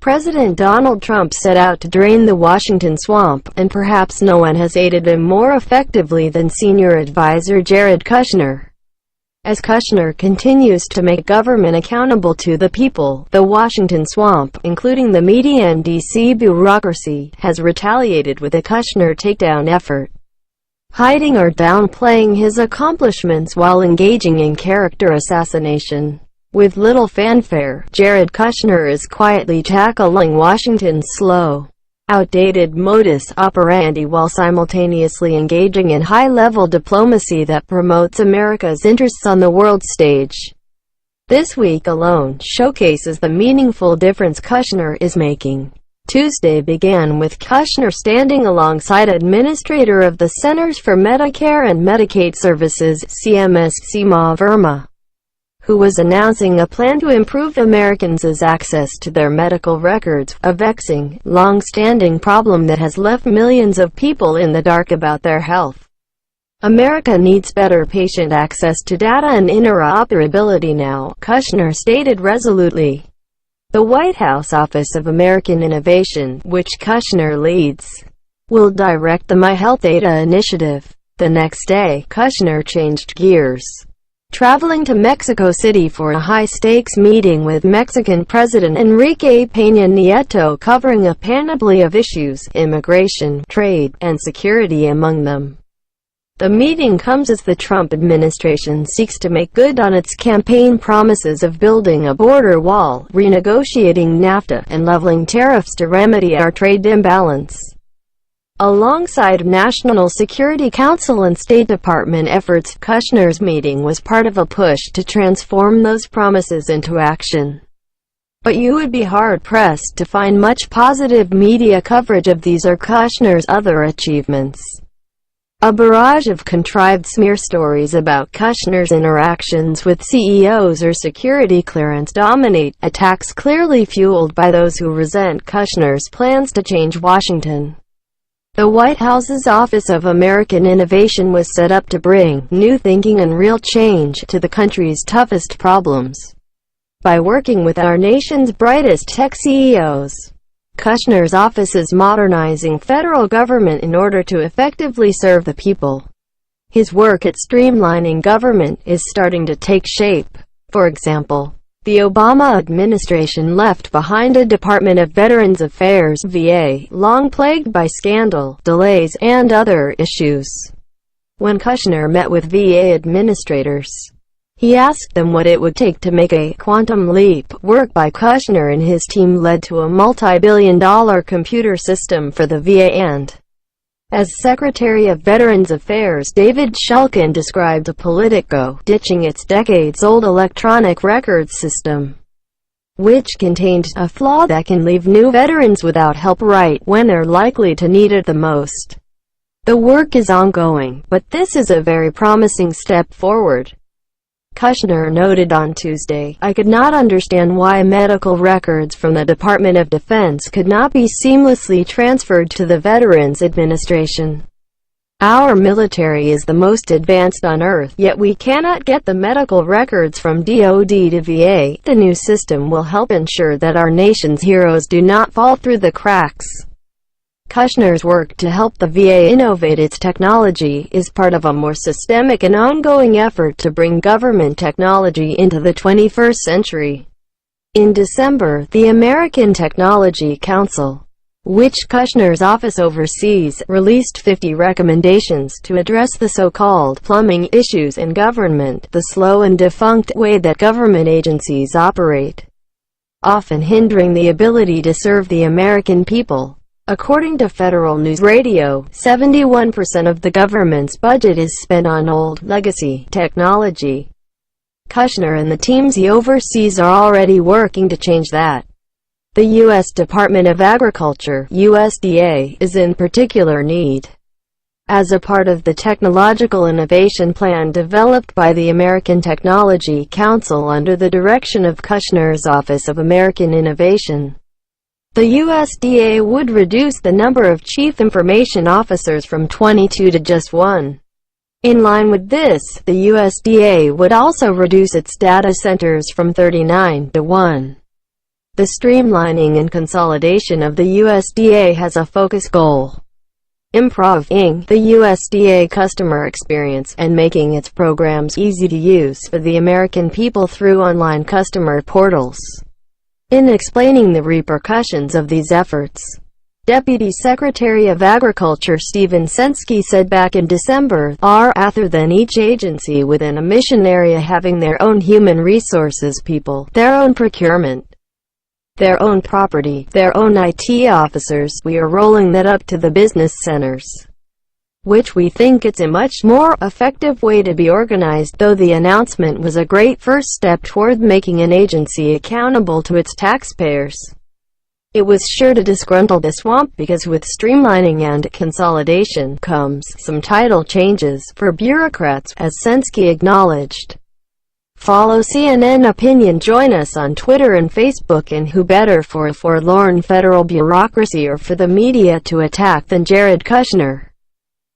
President Donald Trump set out to drain the Washington swamp, and perhaps no one has aided him more effectively than senior advisor Jared Kushner. As Kushner continues to make government accountable to the people, the Washington swamp, including the media and D.C. bureaucracy, has retaliated with a Kushner takedown effort, hiding or downplaying his accomplishments while engaging in character assassination. With little fanfare, Jared Kushner is quietly tackling Washington's slow, outdated modus operandi while simultaneously engaging in high-level diplomacy that promotes America's interests on the world stage. This week alone showcases the meaningful difference Kushner is making. Tuesday began with Kushner standing alongside Administrator of the Centers for Medicare and Medicaid Services, CMS Seema Verma, who was announcing a plan to improve Americans' access to their medical records, a vexing, long-standing problem that has left millions of people in the dark about their health. America needs better patient access to data and interoperability now, Kushner stated resolutely. The White House Office of American Innovation, which Kushner leads, will direct the My Health Data initiative. The next day, Kushner changed gears, traveling to Mexico City for a high-stakes meeting with Mexican President Enrique Peña Nieto covering a panoply of issues, immigration, trade, and security among them. The meeting comes as the Trump administration seeks to make good on its campaign promises of building a border wall, renegotiating NAFTA, and leveling tariffs to remedy our trade imbalance. Alongside National Security Council and State Department efforts, Kushner's meeting was part of a push to transform those promises into action. But you would be hard-pressed to find much positive media coverage of these or Kushner's other achievements. A barrage of contrived smear stories about Kushner's interactions with CEOs or security clearance dominate, attacks clearly fueled by those who resent Kushner's plans to change Washington. The White House's Office of American Innovation was set up to bring new thinking and real change to the country's toughest problems. By working with our nation's brightest tech CEOs, Kushner's office is modernizing federal government in order to effectively serve the people. His work at streamlining government is starting to take shape. For example, the Obama administration left behind a Department of Veterans Affairs (VA) long plagued by scandal, delays, and other issues. When Kushner met with VA administrators, he asked them what it would take to make a quantum leap. Work by Kushner and his team led to a multi-billion-dollar computer system for the VA and, as Secretary of Veterans Affairs David Shulkin described Politico, ditching its decades-old electronic records system, which contained a flaw that can leave new veterans without help right when they're likely to need it the most. The work is ongoing, but this is a very promising step forward. Kushner noted on Tuesday, "I could not understand why medical records from the Department of Defense could not be seamlessly transferred to the Veterans Administration. Our military is the most advanced on Earth, yet we cannot get the medical records from DoD to VA. The new system will help ensure that our nation's heroes do not fall through the cracks." Kushner's work to help the VA innovate its technology is part of a more systemic and ongoing effort to bring government technology into the 21st century. In December, the American Technology Council, which Kushner's office oversees, released 50 recommendations to address the so-called plumbing issues in government, the slow and defunct way that government agencies operate, often hindering the ability to serve the American people. According to Federal News Radio, 71% of the government's budget is spent on old, legacy technology. Kushner and the teams he oversees are already working to change that. The U.S. Department of Agriculture (USDA) is in particular need. As a part of the Technological Innovation Plan developed by the American Technology Council under the direction of Kushner's Office of American Innovation, the USDA would reduce the number of chief information officers from 22 to just 1. In line with this, the USDA would also reduce its data centers from 39 to 1. The streamlining and consolidation of the USDA has a focus goal: improving the USDA customer experience and making its programs easy to use for the American people through online customer portals. In explaining the repercussions of these efforts, Deputy Secretary of Agriculture Stephen Sensky said back in December, rather than each agency within a mission area having their own human resources people, their own procurement, their own property, their own IT officers, we are rolling that up to the business centers, which we think it's a much more effective way to be organized. Though the announcement was a great first step toward making an agency accountable to its taxpayers, it was sure to disgruntle the swamp, because with streamlining and consolidation comes some title changes for bureaucrats, as Sensky acknowledged. Follow CNN Opinion. Join us on Twitter and Facebook. And who better for a forlorn federal bureaucracy or for the media to attack than Jared Kushner,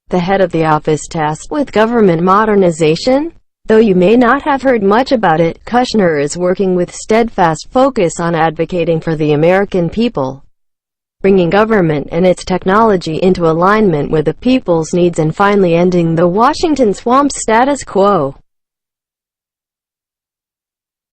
the head of the office tasked with government modernization? Though you may not have heard much about it, Kushner is working with steadfast focus on advocating for the American people, bringing government and its technology into alignment with the people's needs, and finally ending the Washington swamp status quo.